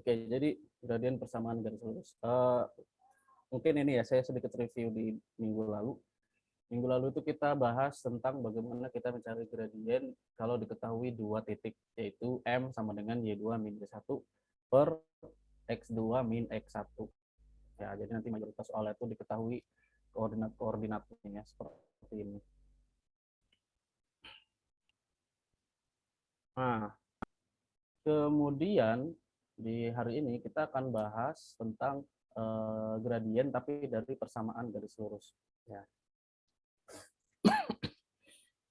Oke, jadi gradien persamaan garis lurus. Mungkin ini ya, saya sedikit review di minggu lalu. Minggu lalu itu kita bahas tentang bagaimana kita mencari gradien kalau diketahui dua titik, yaitu M sama dengan Y2 min Y1 per X2 min X1. Ya, jadi nanti mayoritas soalnya itu diketahui koordinat-koordinatnya seperti ini. Nah, kemudian di hari ini kita akan bahas tentang gradien tapi dari persamaan garis lurus. Ya.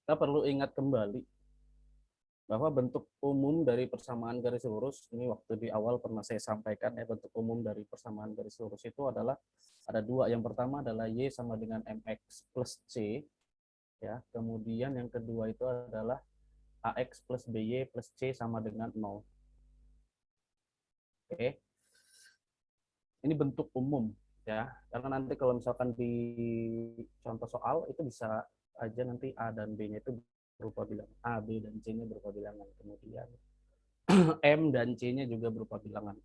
Kita perlu ingat kembali bahwa bentuk umum dari persamaan garis lurus, ini waktu di awal pernah saya sampaikan ya, bentuk umum dari persamaan garis lurus itu adalah ada dua. Yang pertama adalah Y sama dengan MX plus C, ya. Kemudian yang kedua itu adalah AX plus BY plus C sama dengan 0. Oke. Ini bentuk umum, ya. Karena nanti kalau misalkan di contoh soal itu bisa aja nanti A dan B-nya itu berupa bilangan. A, B, dan C-nya berupa bilangan. Kemudian M dan C-nya juga berupa bilangan.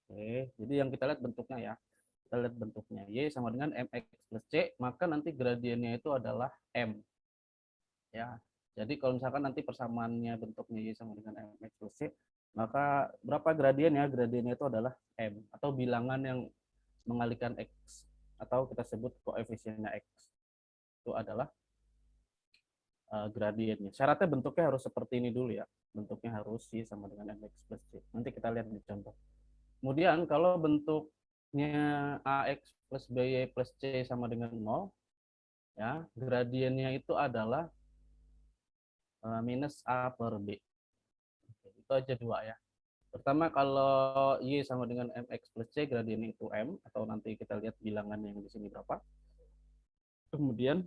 Oke, jadi yang kita lihat bentuknya ya. Kita lihat bentuknya. Y sama dengan MX plus C, maka nanti gradiennya itu adalah M. Ya. Jadi kalau misalkan nanti persamaannya bentuknya Y sama dengan MX plus C, maka berapa gradiennya? Gradiennya itu adalah M, atau bilangan yang mengalihkan X, atau kita sebut koefisiennya X. Itu adalah gradiennya. Syaratnya bentuknya harus seperti ini dulu ya. Bentuknya harus Y sama dengan MX plus C. Nanti kita lihat di contoh. Kemudian kalau bentuknya AX plus BY plus C sama dengan 0, ya, gradiennya itu adalah minus A per B. Itu aja dua ya. Pertama kalau Y sama dengan MX plus C, gradiennya itu M, atau nanti kita lihat bilangan yang di sini berapa. Kemudian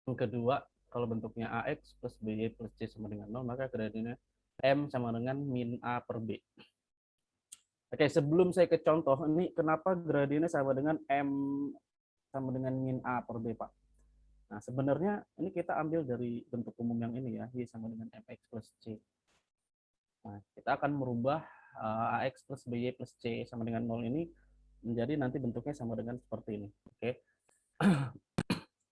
yang kedua, kalau bentuknya AX plus BY plus C sama dengan 0, maka gradiennya M sama dengan min A per B. Oke, sebelum saya ke contoh, ini kenapa gradiennya sama dengan M sama dengan min A per B, Pak? Nah, sebenarnya ini kita ambil dari bentuk umum yang ini ya, Y sama dengan MX plus C. Nah, kita akan merubah AX plus BY plus C sama dengan 0 ini menjadi nanti bentuknya sama dengan seperti ini. Oke.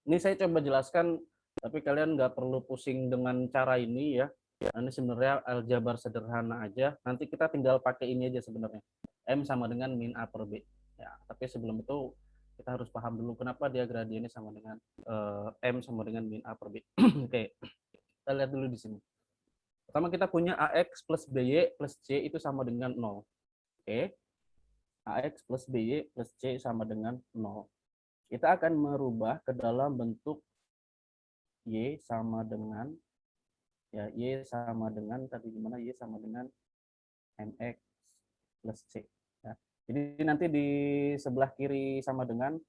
Ini saya coba jelaskan, tapi kalian nggak perlu pusing dengan cara ini ya. Ini sebenarnya aljabar sederhana aja. Nanti kita tinggal pakai ini aja sebenarnya. M sama dengan min A per B. Ya, tapi sebelum itu kita harus paham dulu kenapa dia gradiennya sama dengan M sama dengan min A per B. Oke, kita lihat dulu di sini. Pertama kita punya AX plus BY plus C itu sama dengan 0. Oke, AX plus BY plus C sama dengan 0. Kita akan merubah ke dalam bentuk Y sama dengan, ya, Y sama dengan tadi gimana, Y sama dengan MX plus C. Ya. Jadi nanti di sebelah kiri sama dengan,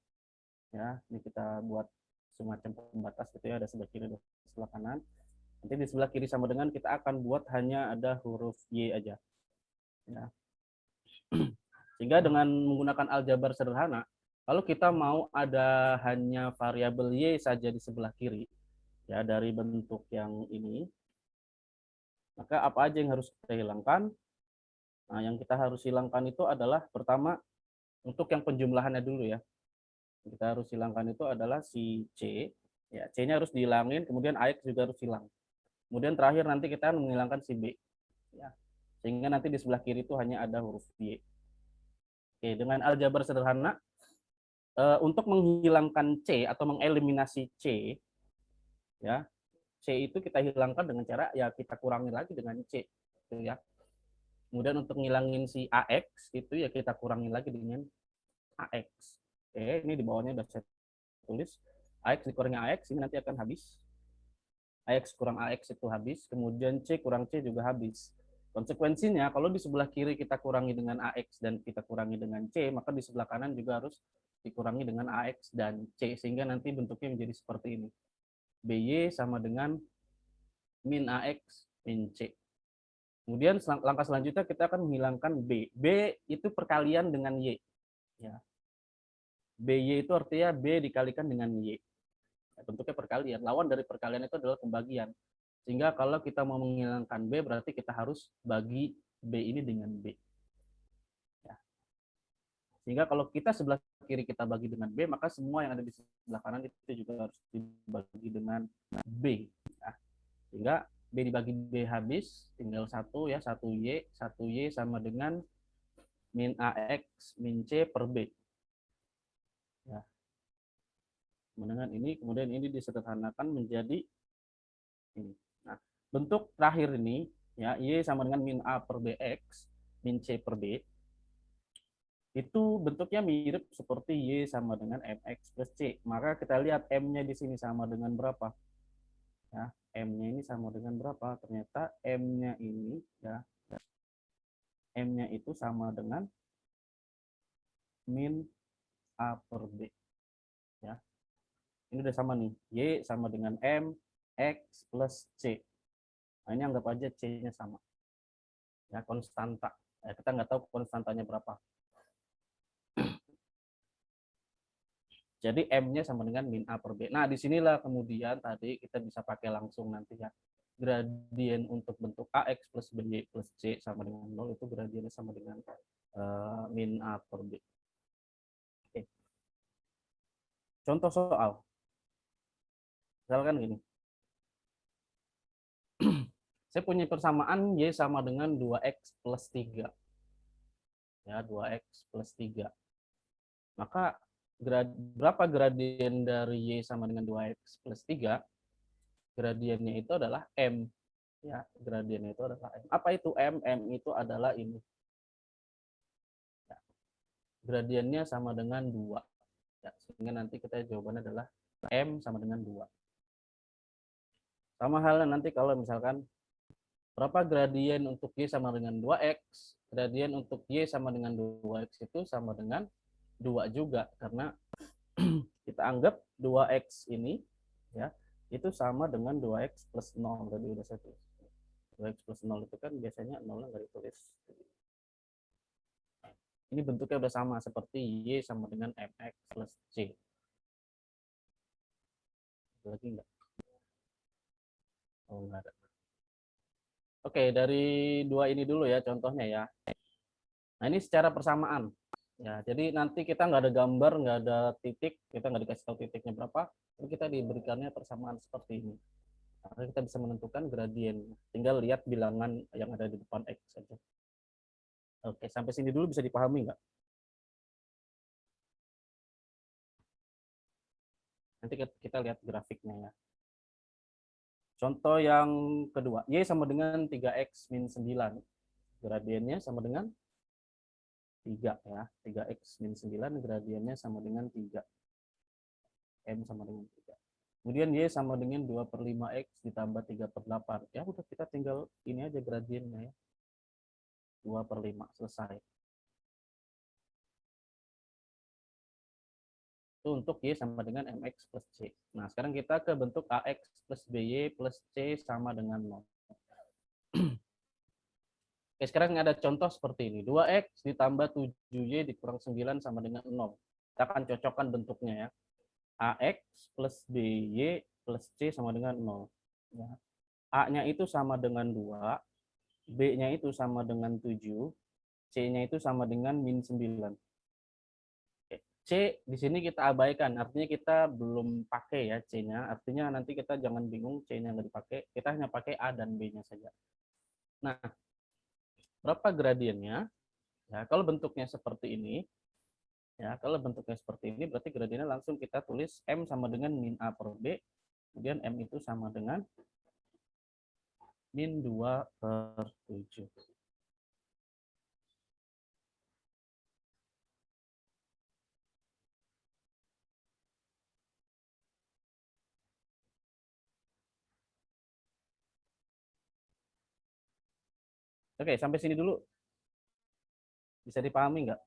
ya, ini kita buat semacam pembatas gitu ya, ada sebelah kiri dan sebelah kanan. Nanti di sebelah kiri sama dengan kita akan buat hanya ada huruf Y aja. Ya. Sehingga dengan menggunakan aljabar sederhana, kalau kita mau ada hanya variabel Y saja di sebelah kiri, ya, dari bentuk yang ini, maka apa aja yang harus kita hilangkan? Nah, yang kita harus hilangkan itu adalah pertama, untuk yang penjumlahannya dulu ya. Kita harus hilangkan itu adalah si C, ya, C-nya harus dihilangin, kemudian AX juga harus hilang. Kemudian terakhir nanti kita menghilangkan si B. Ya. Sehingga nanti di sebelah kiri itu hanya ada huruf Y. Oke, dengan aljabar sederhana, untuk menghilangkan C atau mengeliminasi C, ya, C itu kita hilangkan dengan cara ya kita kurangi lagi dengan C, gitu ya. Kemudian untuk ngilangin si AX itu ya kita kurangi lagi dengan AX. Oke, ini di bawahnya udah saya tulis. AX dikurangi AX ini nanti akan habis. AX kurang AX itu habis, kemudian C kurang C juga habis. Konsekuensinya kalau di sebelah kiri kita kurangi dengan AX dan kita kurangi dengan C, maka di sebelah kanan juga harus dikurangi dengan AX dan C, sehingga nanti bentuknya menjadi seperti ini. BY sama dengan min AX min C. Kemudian langkah selanjutnya kita akan menghilangkan B. B itu perkalian dengan Y. Ya. BY itu artinya B dikalikan dengan Y. Bentuknya perkalian. Lawan dari perkalian itu adalah pembagian. Sehingga kalau kita mau menghilangkan B berarti kita harus bagi B ini dengan B. Ya. Sehingga kalau kita sebelah kiri kita bagi dengan B, maka semua yang ada di sebelah kanan itu juga harus dibagi dengan B. Ya. Sehingga B dibagi B habis, tinggal satu ya, 1Y sama dengan min AX min C per B. Ya. Dengan ini, kemudian ini disederhanakan menjadi ini. Nah, bentuk terakhir ini, ya, Y sama dengan min A per BX, min C per B, itu bentuknya mirip seperti Y sama dengan MX plus C. Maka kita lihat M-nya di sini sama dengan berapa. Ya, M-nya ini sama dengan berapa? Ternyata M-nya ini, ya, M-nya itu sama dengan min A per B. Ya. Ini udah sama nih. Y sama dengan M, X plus C. Nah, ini anggap aja C-nya sama. Ya, konstanta. Ya, kita nggak tahu konstantanya berapa. Jadi M-nya sama dengan min A per B. Nah, disinilah kemudian tadi kita bisa pakai langsung nanti ya. Gradien untuk bentuk AX plus BY plus C sama dengan 0 itu gradiennya sama dengan min A per B. Oke. Contoh soal. Misalkan gini. Saya punya persamaan Y sama dengan 2X plus 3. Ya, 2X plus 3. Maka berapa gradien dari Y sama dengan 2X plus 3? Gradiennya itu adalah M. Ya, gradiennya itu adalah M. Apa itu M? M itu adalah ini. Ya, gradiennya sama dengan 2. Ya, sehingga nanti kita jawabannya adalah M sama dengan 2. Sama halnya nanti kalau misalkan berapa gradien untuk Y sama dengan 2X, gradien untuk Y sama dengan 2X itu sama dengan 2 juga, karena kita anggap 2X ini ya itu sama dengan 2X plus 0. Tadi udah saya tulis. 2X plus 0 itu kan biasanya 0 nggak ditulis. Ini bentuknya udah sama seperti Y sama dengan MX plus C. Lagi enggak? Oh, enggak ada. Oke, dari dua ini dulu ya contohnya ya. Nah, ini secara persamaan. Ya, jadi nanti kita nggak ada gambar, nggak ada titik, kita nggak dikasih tahu titiknya berapa, tapi kita diberikannya persamaan seperti ini. Nah, kita bisa menentukan gradien. Tinggal lihat bilangan yang ada di depan X saja. Oke, sampai sini dulu bisa dipahami nggak? Nanti kita lihat grafiknya ya. Contoh yang kedua, Y sama dengan 3X min 9. Gradiennya sama dengan 3 ya. 3X min 9 gradiennya sama dengan 3. M sama dengan 3. Kemudian Y sama dengan 2 per 5X ditambah 3 per 8. Ya udah kita tinggal ini aja gradiennya ya. 2 per 5, selesai. Itu untuk Y sama dengan MX plus C. Nah, sekarang kita ke bentuk AX plus BY plus C sama dengan 0. Oke, sekarang ada contoh seperti ini. 2X ditambah 7Y dikurang 9 sama dengan 0. Kita akan cocokkan bentuknya ya. AX plus BY plus C sama dengan 0. Ya. A-nya itu sama dengan 2, B-nya itu sama dengan 7, C-nya itu sama dengan min 9. C di sini kita abaikan, artinya kita belum pakai ya C-nya, artinya nanti kita jangan bingung C-nya nggak dipakai, kita hanya pakai A dan B-nya saja. Nah, berapa gradiennya? Ya, kalau bentuknya seperti ini, ya kalau bentuknya seperti ini, berarti gradiennya langsung kita tulis M sama dengan min A per B, kemudian M itu sama dengan min 2 per 7. Oke, sampai sini dulu. Bisa dipahami nggak?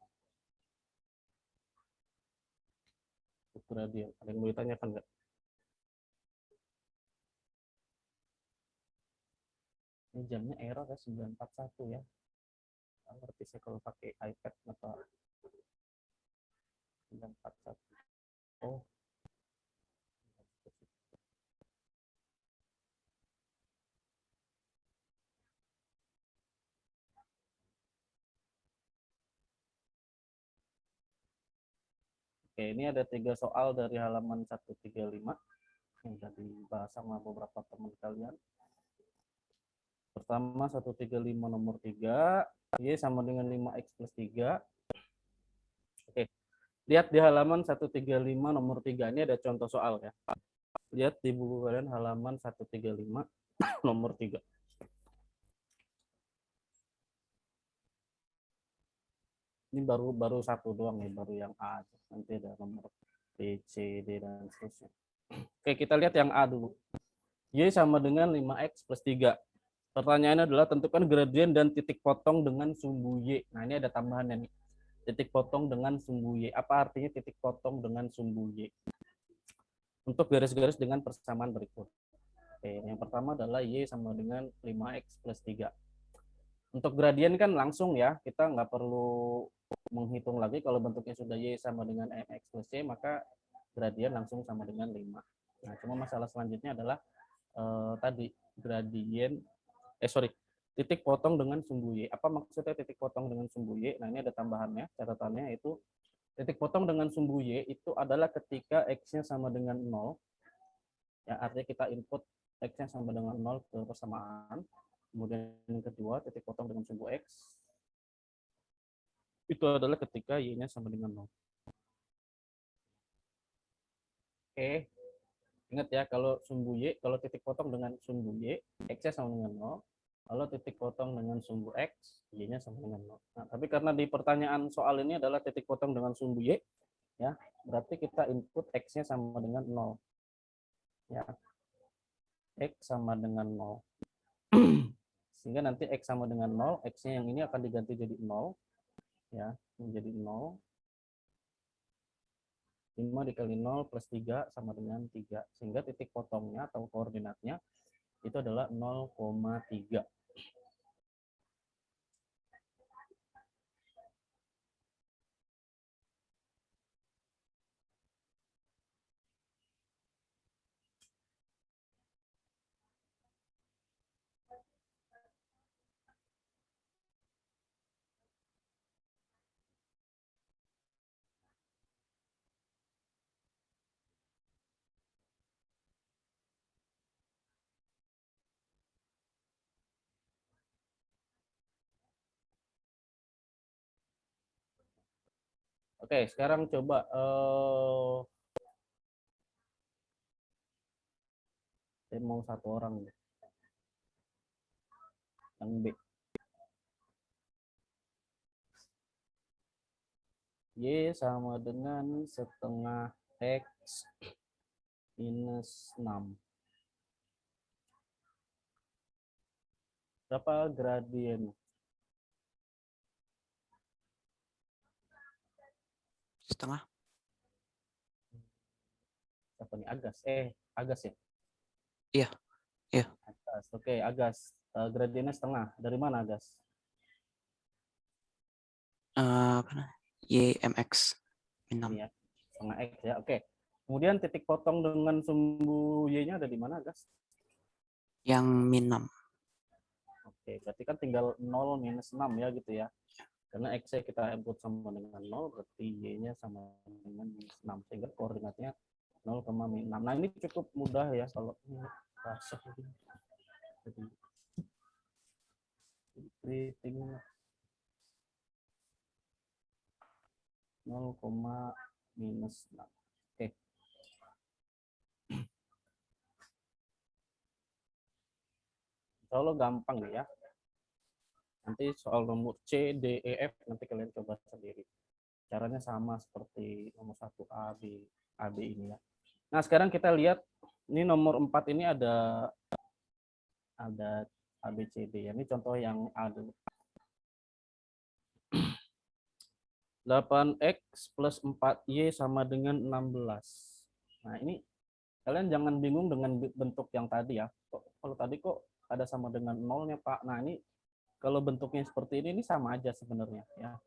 Gradien. Ada yang mau ditanyakan nggak? Ini jamnya error ya, 941 ya. Nggak ngerti saya kalau pakai iPad atau 941. Oh, Oke, ini ada 3 soal dari halaman 135 yang sudah dibahas sama beberapa teman kalian. Pertama 135 nomor 3, Y sama dengan 5X plus 3. Oke, lihat di halaman 135 nomor 3 ini ada contoh soal ya. Lihat di buku kalian halaman 135 nomor 3. Ini baru satu doang ya, baru yang A. Nanti ada nomor B, C, D, dan seterusnya. Oke, kita lihat yang A dulu. Y sama dengan 5X plus 3. Pertanyaannya adalah tentukan gradien dan titik potong dengan sumbu Y. Nah, ini ada tambahannya nih. Titik potong dengan sumbu Y. Apa artinya titik potong dengan sumbu Y? Untuk garis-garis dengan persamaan berikut. Oke, yang pertama adalah Y sama dengan 5X plus 3. Untuk gradien kan langsung ya, kita nggak perlu menghitung lagi. Kalau bentuknya sudah Y sama dengan MX plus C, maka gradien langsung sama dengan 5. Nah, cuma masalah selanjutnya adalah tadi gradien, titik potong dengan sumbu Y. Apa maksudnya titik potong dengan sumbu Y? Nah, ini ada tambahannya, catatannya itu titik potong dengan sumbu Y itu adalah ketika X-nya sama dengan 0, ya artinya kita input X-nya sama dengan 0 ke persamaan. Kemudian yang kedua, titik potong dengan sumbu X itu adalah ketika Y-nya sama dengan 0. Oke, ingat ya, kalau sumbu Y, kalau titik potong dengan sumbu Y, X-nya sama dengan 0. Kalau titik potong dengan sumbu X, Y-nya sama dengan 0. Nah, tapi karena di pertanyaan soal ini adalah titik potong dengan sumbu Y, ya, berarti kita input X-nya sama dengan 0. Ya, X sama dengan 0. Sehingga nanti X sama dengan 0, X-nya yang ini akan diganti jadi 0, ya, menjadi 0. 5 dikali 0 plus 3 sama dengan 3. Sehingga titik potongnya atau koordinatnya itu adalah 0,3. Oke, sekarang coba saya mau satu orang yang B. Y sama dengan setengah X minus 6. Berapa gradien? Setengah. Apa nih? Agas. Agas ya? Iya. Iya. Agas. Oke, Agas. Gradiennya setengah. Dari mana Agas? Apa namanya? YMX. Ini ya, setengah X ya. Oke. Kemudian titik potong dengan sumbu Y-nya ada di mana Agas? Yang min 6. Oke, berarti kan tinggal 0 minus 6 ya gitu ya. Karena X-nya kita input sama dengan 0, berarti Y-nya sama dengan minus 6. Sehingga koordinatnya 0, min 6. Nah, ini cukup mudah ya kalau rasa. Jadi, rating 0, minus 6. Oke. Insya Allah gampang nih ya. Nanti soal nomor C, D, E, F nanti kalian coba sendiri. Caranya sama seperti nomor 1 A, B, ini ya. Nah, sekarang kita lihat ini nomor 4 ini ada A, B, C, D. Ini contoh yang A dulu. 8X plus 4Y sama dengan 16. Nah, ini kalian jangan bingung dengan bentuk yang tadi ya. Kalau tadi kok ada sama dengan nolnya, Pak. Nah, ini kalau bentuknya seperti ini sama aja sebenarnya ya.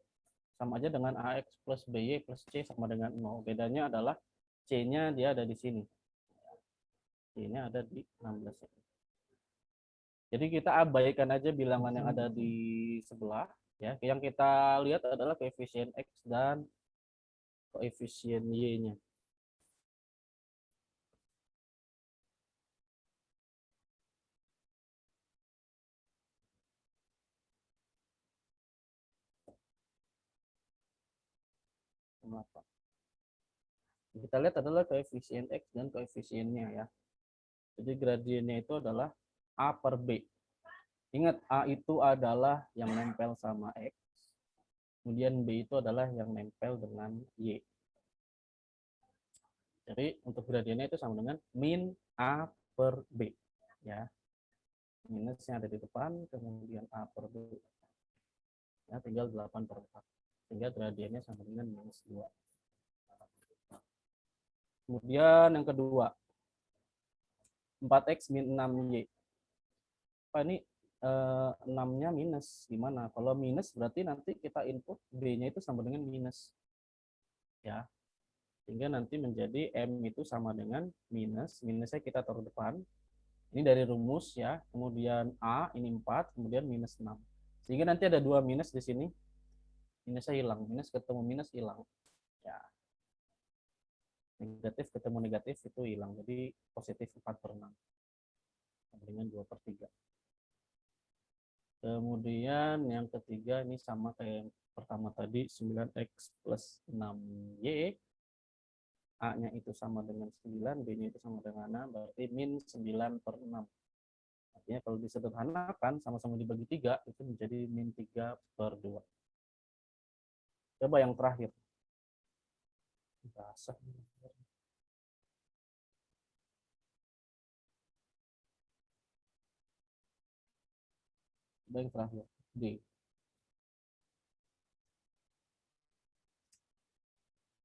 Sama aja dengan AX plus BY plus C sama dengan 0. Bedanya adalah C-nya dia ada di sini. C-nya ada di 16. Jadi kita abaikan aja bilangan yang ada di sebelah. Ya, yang kita lihat adalah koefisien X dan koefisien Y-nya. Kenapa? Kita lihat adalah koefisien X dan koefisiennya ya. Jadi gradiennya itu adalah A per B. Ingat, A itu adalah yang nempel sama X. Kemudian B itu adalah yang nempel dengan Y. Jadi untuk gradiennya itu sama dengan min A per B. Ya. Minusnya ada di depan, kemudian A per B. Ya, tinggal 8 per 4. Sehingga gradiennya sama dengan minus 2. Kemudian yang kedua, 4X min 6Y. Apa ini 6-nya minus. Gimana? Kalau minus berarti nanti kita input B-nya itu sama dengan minus. Ya. Sehingga nanti menjadi M itu sama dengan minus. Minusnya kita taruh depan. Ini dari rumus ya. Kemudian A ini 4, kemudian minus 6. Sehingga nanti ada 2 minus di sini. Minusnya hilang. Minus ketemu minus hilang. Ya. Negatif ketemu negatif itu hilang. Jadi positif 4 per 6. Dengan 2 per 3. Kemudian yang ketiga ini sama kayak yang pertama tadi, 9X plus 6Y. A-nya itu sama dengan 9, B-nya itu sama dengan 6, berarti min 9 per 6. Artinya kalau disederhanakan, sama-sama dibagi 3, itu menjadi min 3 per 2. Coba yang terakhir. Basah. Coba yang terakhir. D.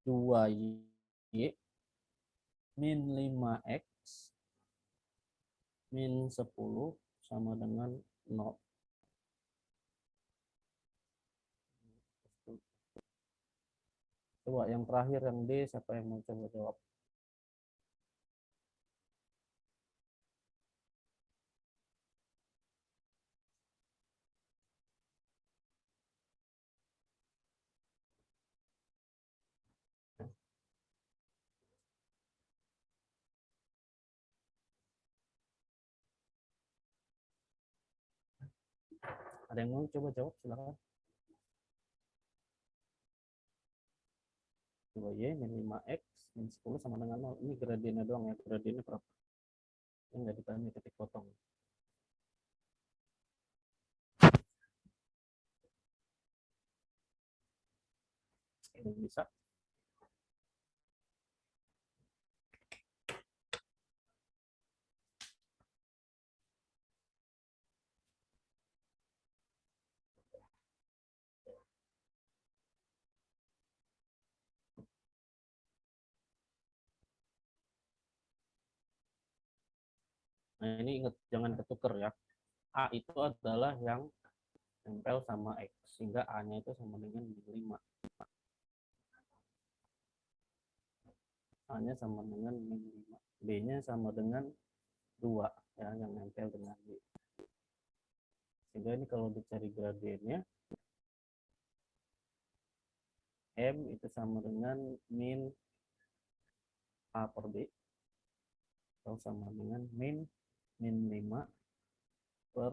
2Y min 5X min 10 sama dengan 0. Coba yang terakhir yang D, siapa yang mau coba jawab? Ada yang mau coba jawab? Silakan. 2Y min 5X min 10 sama dengan 0. Ini gradiennya doang ya. Gradiennya berapa? Ini nggak ditanya titik potong. Ini bisa. Nah, ini ingat jangan ketuker ya. A itu adalah yang nempel sama X. Sehingga A-nya itu sama dengan 5. A-nya sama dengan 5. B-nya sama dengan 2. Ya, yang nempel dengan Y. Sehingga ini kalau dicari gradiennya, M itu sama dengan min A per B. Atau sama dengan min 5 per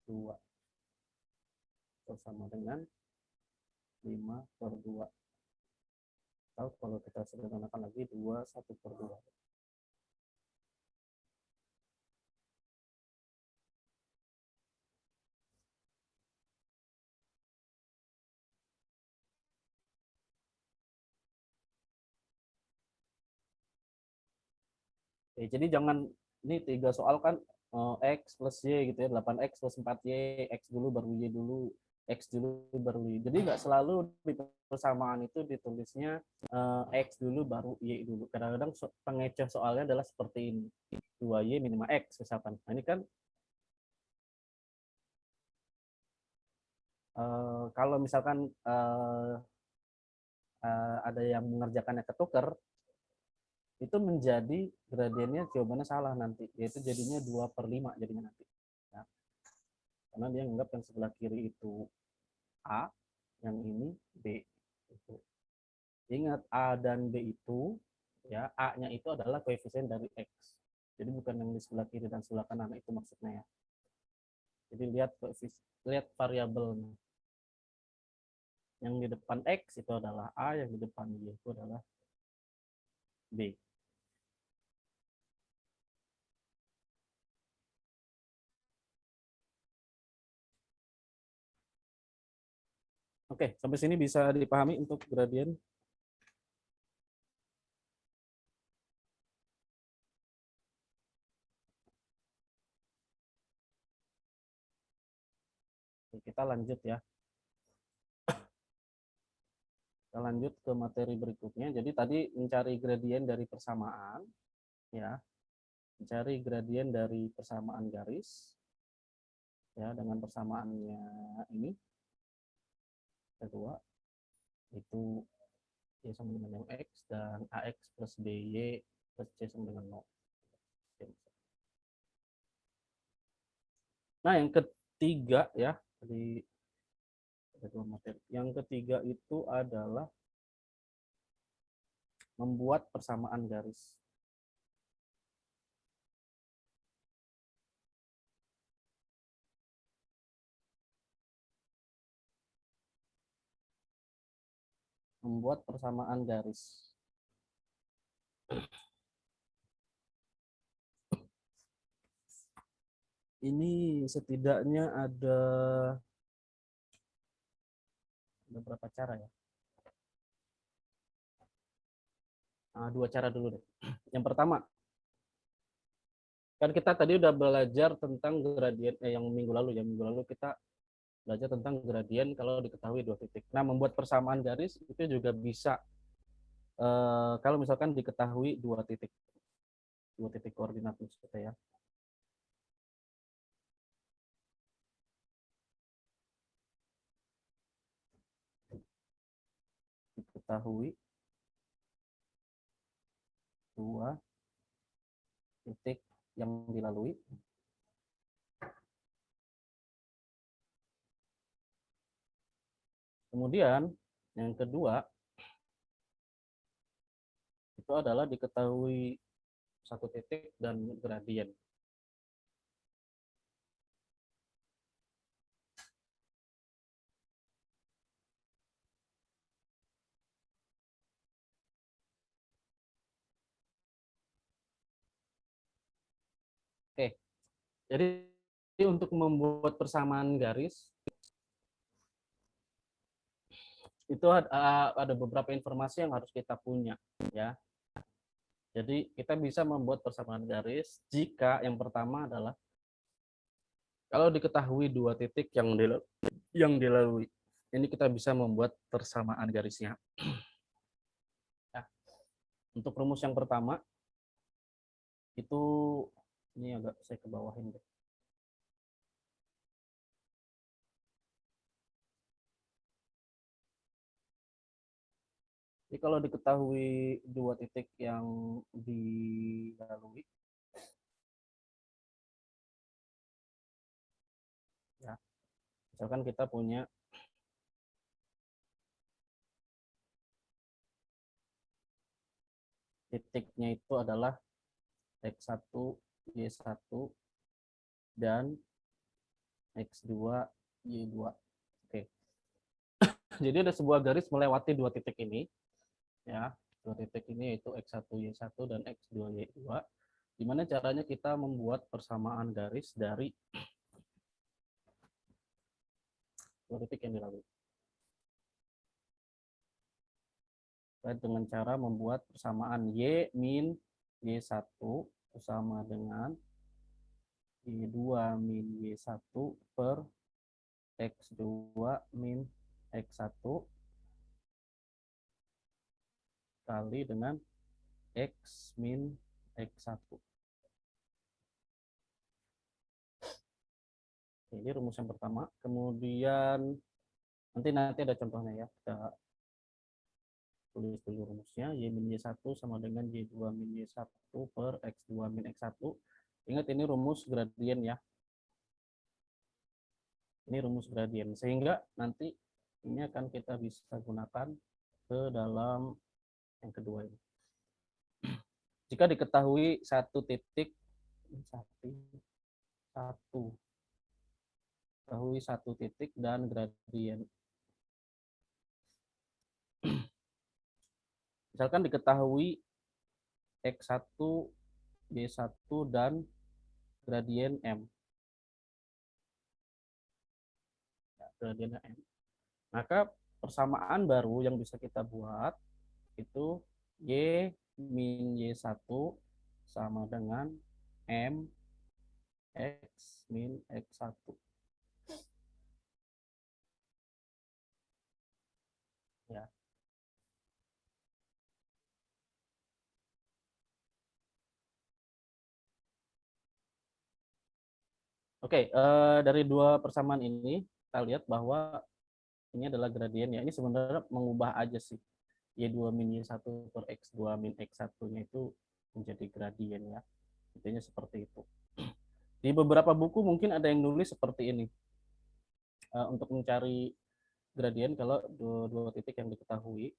2. Atau sama dengan 5 per 2. Atau kalau kita sederhanakan lagi 2, 1 per 2. Oke, jadi jangan, ini 3 soal kan X plus Y gitu ya, 8X plus 4Y, X dulu baru Y dulu, X dulu baru Y. Jadi nggak selalu di persamaan itu ditulisnya X dulu baru Y dulu. Kadang-kadang pengecoh soalnya adalah seperti ini. 2Y min 5X misalkan. Nah, ini kan kalau misalkan ada yang mengerjakannya ketuker, itu menjadi gradiennya jawabannya salah nanti, yaitu jadinya 2 per 5 jadinya nanti. Ya. Karena dia menganggap yang sebelah kiri itu A, yang ini B. Gitu. Ingat A dan B itu, ya A-nya itu adalah koefisien dari X. Jadi bukan yang di sebelah kiri dan sebelah kanan itu maksudnya ya. Jadi lihat variabelnya. Yang di depan X itu adalah A, yang di depan Y itu adalah B. Oke, sampai sini bisa dipahami untuk gradien. Kita lanjut ya. Kita lanjut ke materi berikutnya. Jadi tadi mencari gradien dari persamaan, ya, mencari gradien dari persamaan garis, ya, dengan persamaannya ini kedua itu y sama dengan mx dan ax plus by plus c sama dengan 0. Nah, yang ketiga ya, tadi ada dua materi. Yang ketiga itu adalah membuat persamaan garis. Membuat persamaan garis. Ini setidaknya ada beberapa cara ya. Nah, dua cara dulu deh. Yang pertama, kan kita tadi udah belajar tentang gradien yang minggu lalu ya. Minggu lalu kita belajar tentang gradien kalau diketahui dua titik. Nah, membuat persamaan garis itu juga bisa kalau misalkan diketahui dua titik koordinat maksudnya ya. Diketahui dua titik yang dilalui. Kemudian yang kedua itu adalah diketahui satu titik dan gradien. Oke, jadi untuk membuat persamaan garis itu ada beberapa informasi yang harus kita punya ya. Jadi kita bisa membuat persamaan garis jika yang pertama adalah kalau diketahui dua titik yang dilalui. Ini kita bisa membuat persamaan garisnya. Nah, untuk rumus yang pertama itu ini agak saya ke bawahin deh. Jadi kalau diketahui dua titik yang dilalui, ya, misalkan kita punya titiknya itu adalah X1, Y1, dan X2, Y2. Oke. Jadi ada sebuah garis melewati dua titik ini, ya. Dua titik ini yaitu X1, Y1, dan X2, Y2. Gimana caranya kita membuat persamaan garis dari dua titik yang dilalui? Dengan cara membuat persamaan Y min Y1 sama dengan Y2 min Y1 per X2 min X1 kali dengan X min X1. Ini rumus yang pertama. Kemudian nanti ada contohnya ya. Kita tulis dulu rumusnya. Y min Y1 sama dengan Y2 min Y1 per X2 min X1. Ingat ini rumus gradien ya. Ini rumus gradien. Sehingga nanti ini akan kita bisa gunakan ke dalam yang kedua ini. Jika diketahui satu titik satu titik dan gradien. Misalkan diketahui X1, Y1 dan gradien M. Ya, gradien M. Maka persamaan baru yang bisa kita buat itu Y min Y1 sama dengan M X min X1. Ya. Oke, dari dua persamaan ini kita lihat bahwa ini adalah gradien ya. Ini sebenarnya mengubah aja sih. Y2 min Y1 per X2 min X1-nya itu menjadi gradien ya. Intinya seperti itu. Di beberapa buku mungkin ada yang nulis seperti ini. Untuk mencari gradien kalau dua titik yang diketahui,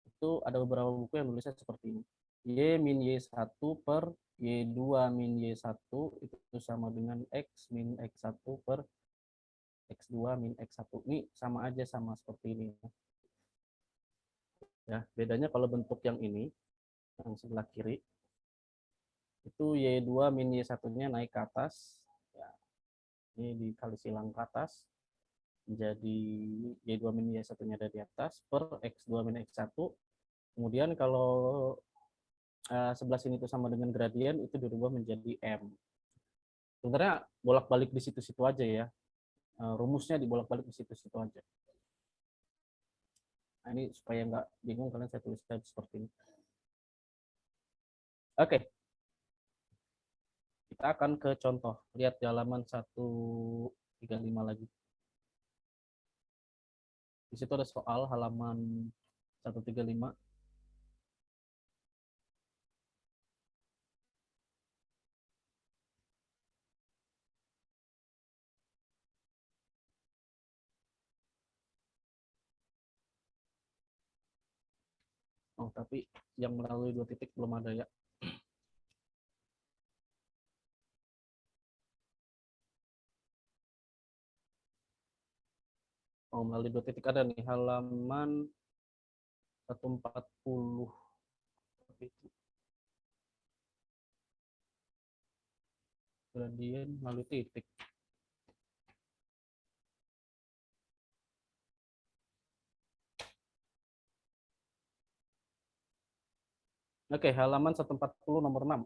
itu ada beberapa buku yang nulisnya seperti ini. Y min Y1 per Y2 min Y1 itu sama dengan X min X1 per X2 min X1. Ini sama aja sama seperti ini. Ya, bedanya kalau bentuk yang ini, yang sebelah kiri, itu Y2 min Y1-nya naik ke atas. Ya, ini dikali silang ke atas. Jadi Y2 min Y1-nya ada di atas per X2 min X1. Kemudian kalau sebelah sini itu sama dengan gradien, itu dirubah menjadi M. Sebenarnya bolak-balik di situ-situ aja ya. Rumusnya dibolak-balik di situ-situ aja. Nah, ini supaya nggak bingung kalian saya tulis seperti ini. Oke. Kita akan ke contoh. Lihat di halaman 135 lagi. Di situ ada soal halaman 135. Oh, tapi yang melalui dua titik belum ada ya. Oh, melalui dua titik ada nih, halaman 140. Gradien melalui titik. Oke, halaman 140 nomor 6.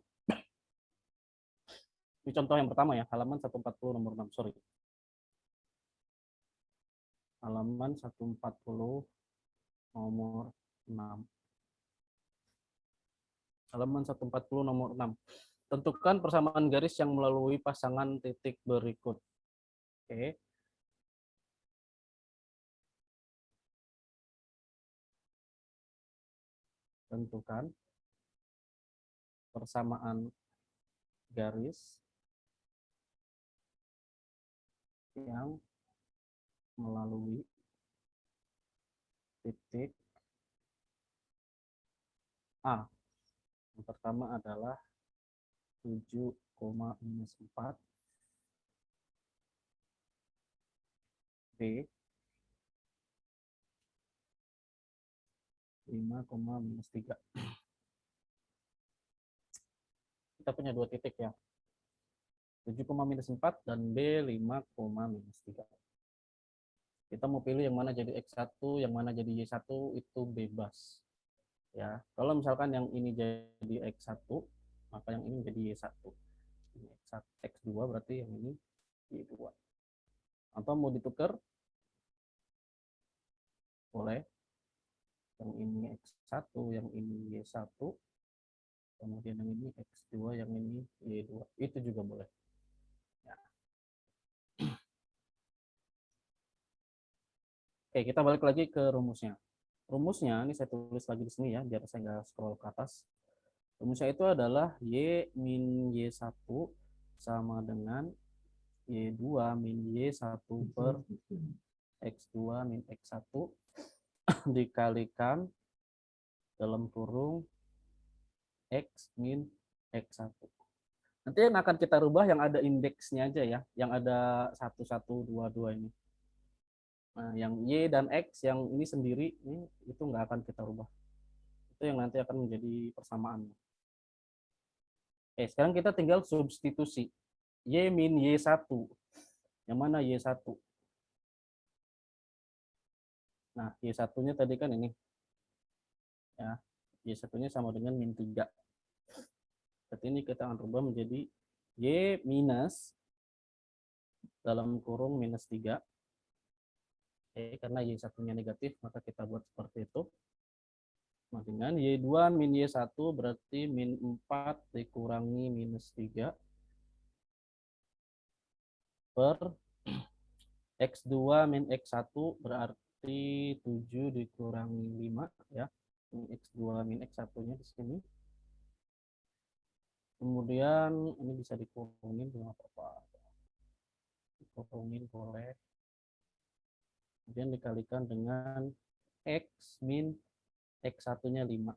Ini contoh yang pertama ya, halaman 140 nomor 6, sorry. Halaman 140 nomor 6. Halaman 140 nomor 6. Tentukan persamaan garis yang melalui pasangan titik berikut. Oke. Tentukan persamaan garis yang melalui titik A. Yang pertama adalah 7, minus 4. B. 5, minus 3. Kita punya dua titik ya. 7, minus 4 dan B 5, minus 3. Kita mau pilih yang mana jadi X1, yang mana jadi Y1 itu bebas. Ya, kalau misalkan yang ini jadi X1, maka yang ini menjadi Y1. Ini X2 berarti yang ini Y2. Atau mau ditukar boleh. Yang ini X1, yang ini Y1. Kemudian yang ini X2, yang ini Y2. Itu juga boleh. Ya. Oke, kita balik lagi ke rumusnya. Rumusnya, ini saya tulis lagi di sini ya, biar saya nggak scroll ke atas. Rumusnya itu adalah Y min Y1 sama dengan Y2 min Y1 per X2 min X1 dikalikan dalam kurung X min X1. Nanti yang akan kita rubah yang ada indeksnya aja ya, yang ada 1, 1, 2, 2 ini. Nah, yang Y dan X yang ini sendiri, ini itu nggak akan kita rubah. Itu yang nanti akan menjadi persamaan. Oke, sekarang kita tinggal substitusi. Y min Y1. Yang mana Y1? Nah, Y1-nya tadi kan ini. Ya, Y1-nya sama dengan min 3. Berarti ini kita akan rubah menjadi Y minus dalam kurung minus 3. Oke, karena Y1-nya negatif, maka kita buat seperti itu. Nah, dengan Y2 min Y1 berarti min 4 dikurangi minus 3 per X2 min X1 berarti 7 dikurangi 5 ya. Ini X2 min X1-nya di sini. Kemudian ini bisa dikurangin dengan apa? Dikurangin boleh. Kemudian dikalikan dengan X min X1-nya 5.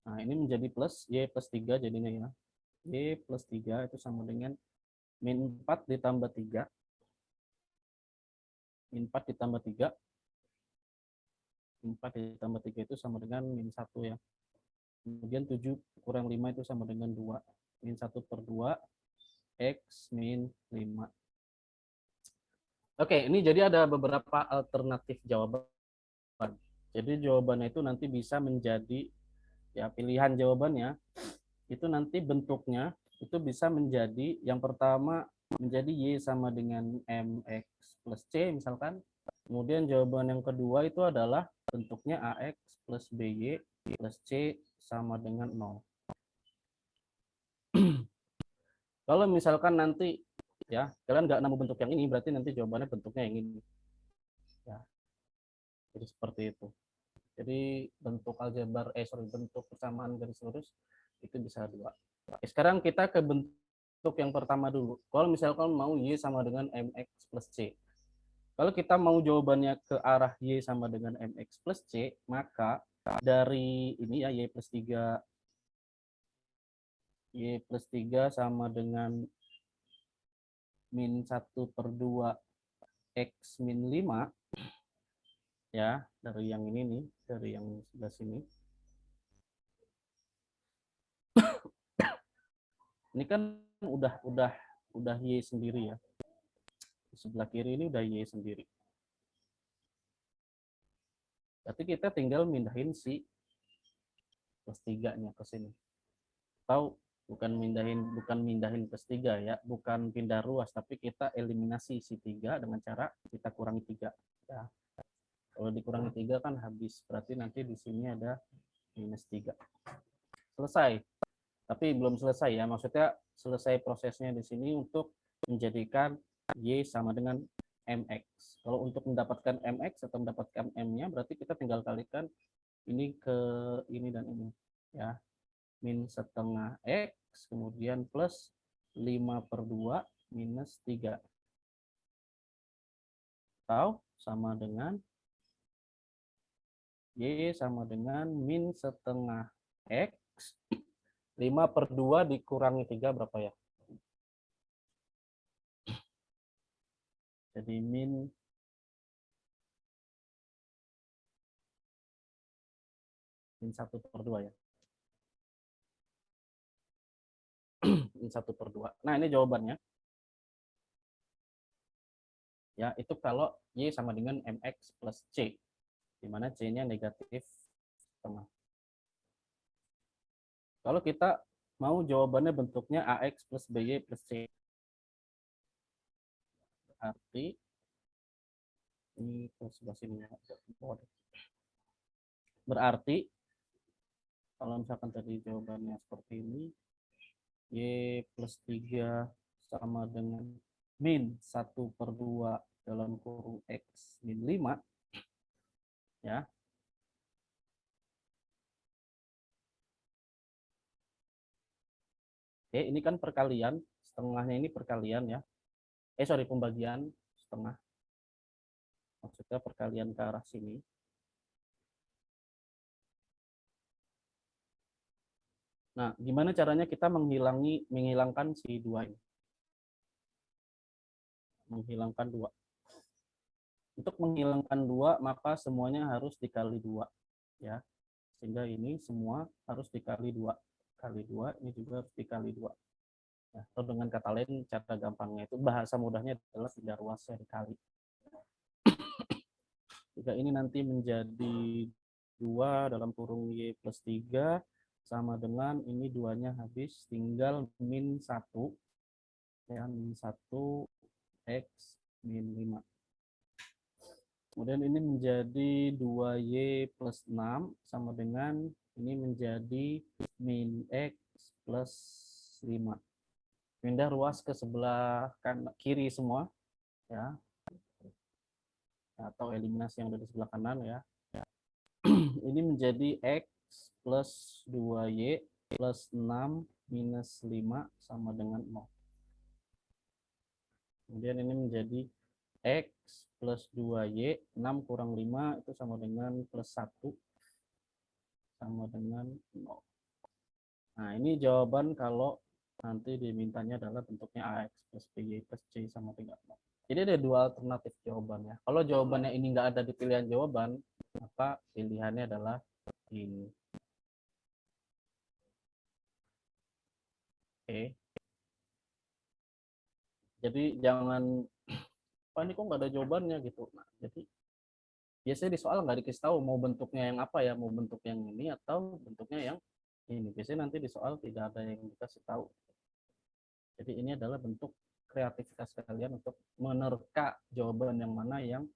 Nah, ini menjadi plus Y plus 3 jadinya ya. Y plus 3 itu sama dengan min 4 ditambah 3. Min 4 ditambah 3. Min 4 ditambah 3 itu sama dengan min 1 ya. Kemudian 7 kurang 5 itu sama dengan 2. Min 1 per 2, X min 5. Oke, ini jadi ada beberapa alternatif jawaban. Jadi jawabannya itu nanti bisa menjadi, ya pilihan jawabannya, itu nanti bentuknya itu bisa menjadi, yang pertama menjadi Y sama dengan MX plus C misalkan. Kemudian jawaban yang kedua itu adalah bentuknya AX plus BY plus C sama dengan 0. Kalau misalkan nanti ya kalian nggak nemu bentuk yang ini, berarti nanti jawabannya bentuknya yang ini. Ya, jadi seperti itu. Jadi bentuk aljabar, bentuk persamaan garis lurus itu bisa 2. Oke, sekarang kita ke bentuk yang pertama dulu. Kalau misalkan mau Y sama dengan MX plus C. Kalau kita mau jawabannya ke arah Y sama dengan MX plus C, maka dari ini ya Y plus 3 sama dengan min 1 per 2 X min 5 ya, dari yang ini nih, dari yang sebelah sini. Ini kan udah Y sendiri ya. Di sebelah kiri ini udah Y sendiri. Berarti kita tinggal mindahin si plus 3-nya ke sini. Atau bukan mindahin plus 3 ya, bukan pindah ruas, tapi kita eliminasi si 3 dengan cara kita kurangi 3 ya. Kalau dikurangi 3 kan habis, berarti nanti di sini ada minus 3. Selesai. Tapi belum selesai ya, maksudnya selesai prosesnya di sini untuk menjadikan Y sama dengan MX. Kalau untuk mendapatkan MX atau mendapatkan M-nya, berarti kita tinggal kalikan ini ke ini dan ini ya. Min setengah X, kemudian plus 5 per 2 minus 3. Atau sama dengan Y sama dengan min setengah X, 5 per 2 dikurangi 3 berapa ya? Jadi min 1 per 2 ya. Min 1 per 2. Nah, ini jawabannya. Ya, itu kalau Y sama dengan MX plus C. Di mana C-nya negatif setengah. Kalau kita mau jawabannya bentuknya AX plus BY plus C. Berarti ini ke sebelah sini ya. Berarti kalau misalkan tadi jawabannya seperti ini, Y plus 3 sama dengan min 1 per 2 dalam kurung X min 5, ya. Oke, ini kan perkalian, setengahnya ini perkalian ya. Pembagian. setengah. Maksudnya perkalian ke arah sini. Nah, gimana caranya kita menghilangkan si 2 ini? Menghilangkan 2. Untuk menghilangkan 2, maka semuanya harus dikali 2. Ya. Sehingga ini semua harus dikali 2. Kali 2, ini juga harus dikali 2. Ya, atau dengan kata lain, cara gampangnya itu, bahasa mudahnya adalah pindah ruasnya dikali. Jika ini nanti menjadi 2 dalam kurung Y plus 3, sama dengan ini 2-nya habis, tinggal min 1. Ya, min 1 X min 5. Kemudian ini menjadi 2Y plus 6, sama dengan ini menjadi min X plus 5. Pindah ruas ke sebelah kiri semua, ya, atau eliminasi yang ada di sebelah kanan, ya. Ini menjadi X plus 2Y plus 6 minus 5 sama dengan 0. Kemudian ini menjadi X plus 2Y, 6 kurang 5 itu sama dengan plus 1 sama dengan 0. Nah, ini jawaban kalau nanti dimintanya adalah bentuknya AX plus BY plus C sama dengan 0. Jadi ada 2 alternatif jawabannya. Kalau jawabannya ini nggak ada di pilihan jawaban, maka pilihannya adalah ini. Oke. Jadi jangan, Pak ini kok nggak ada jawabannya gitu. Nah, jadi biasanya di soal nggak dikasih tahu mau bentuknya yang apa ya, mau bentuk yang ini atau bentuknya yang ini. Biasanya nanti di soal tidak ada yang dikasih tahu. Jadi ini adalah bentuk kreativitas kalian untuk menerka jawaban yang mana yang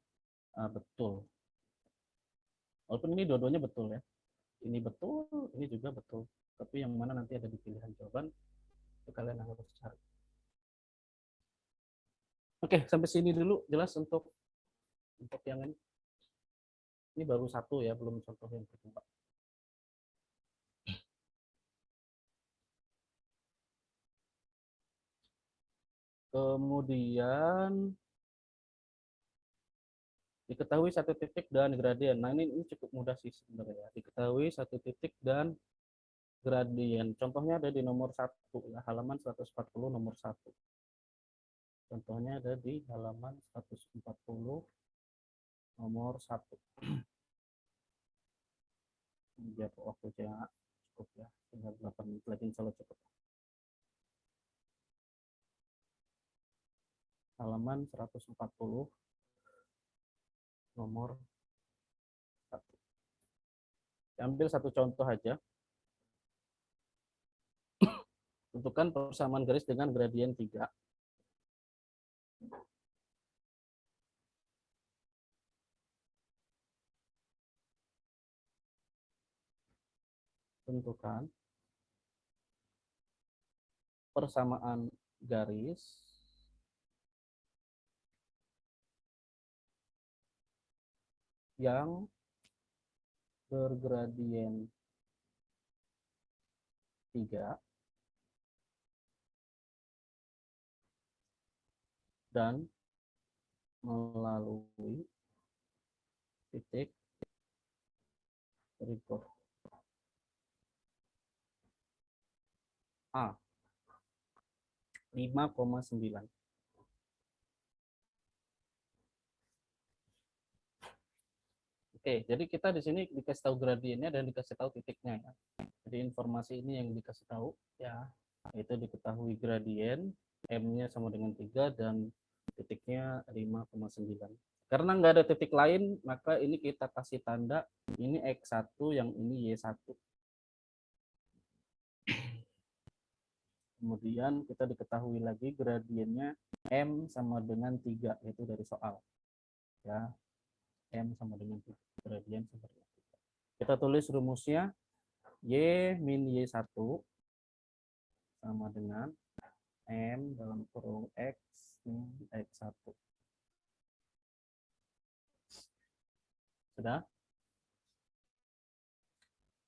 betul. Walaupun ini dua-duanya betul ya. Ini betul, ini juga betul. Tapi yang mana nanti ada di pilihan jawaban, itu kalian harus cari. Oke, sampai sini dulu jelas untuk yang ini. Ini baru satu ya, belum contoh yang kedua. Kemudian diketahui satu titik dan gradien. Nah, ini cukup mudah sih sebenarnya. Diketahui satu titik dan gradien. Contohnya ada di nomor 1, ya, halaman 140 nomor 1. Contohnya ada di halaman 140 nomor 1. Biar waktunya cukup ya, tinggal 8 menit lagi insya Allah cukup. Halaman 140 nomor 1. Ambil satu contoh aja. Tentukan persamaan garis dengan gradien 3. Tentukan persamaan garis yang bergradien 3 dan melalui titik berikut. A 5,9. Oke, jadi kita di sini dikasih tahu gradiennya dan dikasih tahu titiknya ya. Jadi informasi ini yang dikasih tahu ya, itu diketahui gradien, M-nya sama dengan 3 dan titiknya 5,9. Karena nggak ada titik lain, maka ini kita kasih tanda ini X1, yang ini Y1. Kemudian kita diketahui lagi gradiennya M sama dengan 3, yaitu dari soal. Ya, M sama dengan 3, gradien sama dengan 3. Kita tulis rumusnya, Y min Y1 sama dengan M dalam kurung X min X1. Sudah?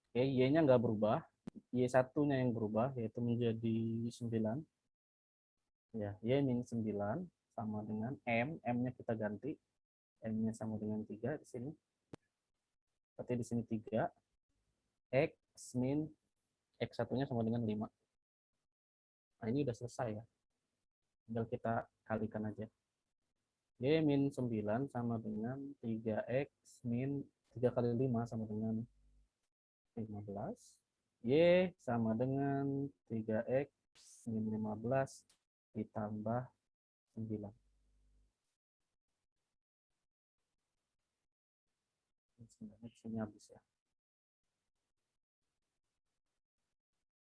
Oke, Y-nya nggak berubah. Y1-nya yang berubah, yaitu menjadi 9. Ya, Y min 9 sama dengan M, M-nya kita ganti, M-nya sama dengan 3 di sini. Berarti di sini 3, X min X1-nya sama dengan 5. Nah, ini udah selesai ya. Tinggal kita kalikan aja. Y min 9 sama dengan 3X min 3 kali 5 sama dengan 15. Y sama dengan 3X min 15 ditambah 9. Sebenarnya di sini habis ya.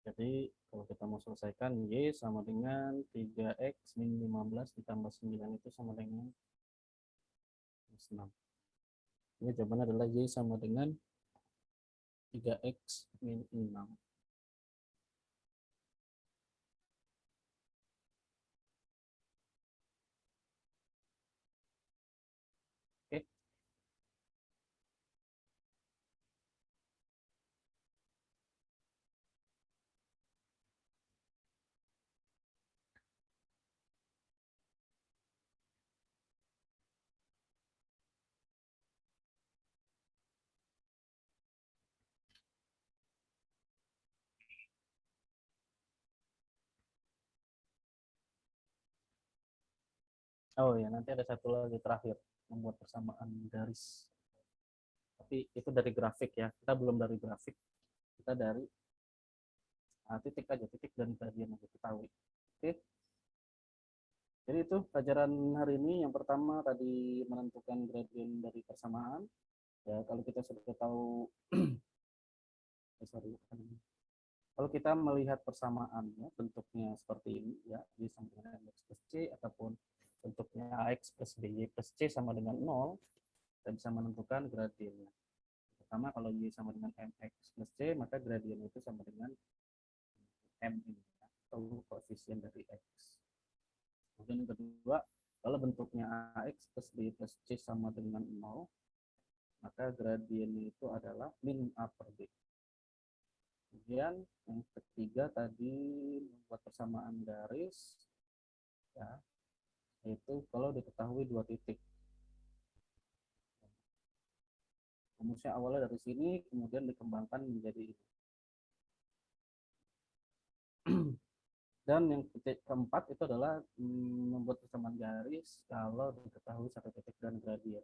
Jadi kalau kita mau selesaikan, Y sama dengan 3X min 15 ditambah 9 itu sama dengan 6. Ini jawabannya adalah Y sama dengan 3X min 6. Oke. Oh ya, nanti ada satu lagi terakhir, membuat persamaan garis. Tapi itu dari grafik ya, kita belum dari grafik. Kita dari titik aja, titik dan gradien yang diketahui. Oke. Jadi itu pelajaran hari ini. Yang pertama tadi menentukan gradien dari persamaan. Ya, kalau kita sudah tahu kalau kita melihat persamaan ya, bentuknya seperti ini ya, Y sama dengan MX plus C ataupun bentuknya AX plus BY plus C sama dengan 0, kita bisa menentukan gradiennya. Pertama kalau Y sama dengan MX plus C, maka gradien itu sama dengan M ini ya, atau koefisien dari X. Kemudian yang kedua, kalau bentuknya AX plus B plus C sama dengan 0, maka gradiennya itu adalah min A per B. Kemudian yang ketiga tadi membuat persamaan garis, ya, yaitu kalau diketahui dua titik. Rumusnya awalnya dari sini, kemudian dikembangkan menjadi ini. Dan yang keempat itu adalah membuat persamaan garis kalau diketahui satu titik dan gradien.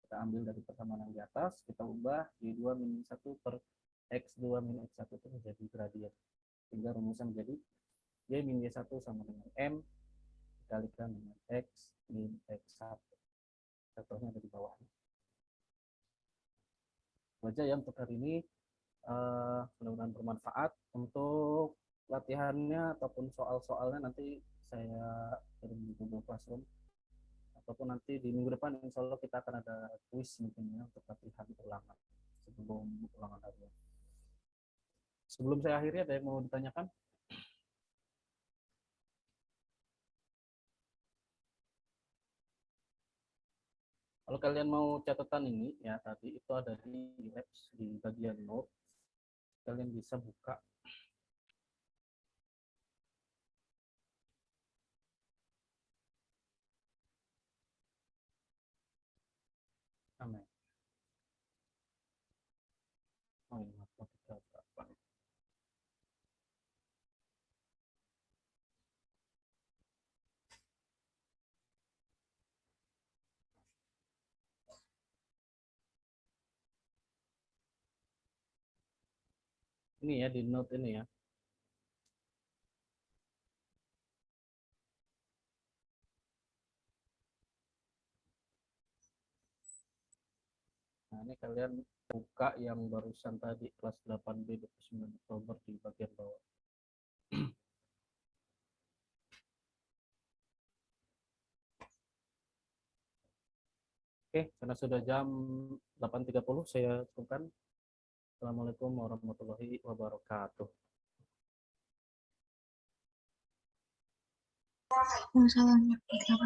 Kita ambil dari persamaan yang di atas, kita ubah Y2 min 1 per X2 min X1 itu menjadi gradien. Sehingga rumusnya menjadi Y min Y1 sama dengan M dikalikan dengan X min X1. Contohnya ada di bawahnya. Itu aja ya untuk hari ini. Mudah-mudahan bermanfaat. Untuk latihannya ataupun soal-soalnya nanti saya kirim di Google Classroom. Ataupun nanti di minggu depan insya Allah kita akan ada quiz mungkin ya untuk latihan ulangan sebelum ulangan harian. Sebelum saya akhiri, ada yang mau ditanyakan? Kalau kalian mau catatan ini ya tadi itu ada di labs di bagian note, kalian bisa buka. Amin. Oh iya, matematika berapa? Ini ya di note ini ya. Nah, ini kalian buka yang barusan tadi kelas 8B 29 Oktober di bagian bawah. Oke, karena sudah jam 8.30 saya cukupkan. Assalamualaikum warahmatullahi wabarakatuh. Waalaikumsalam warahmatullahi wabarakatuh.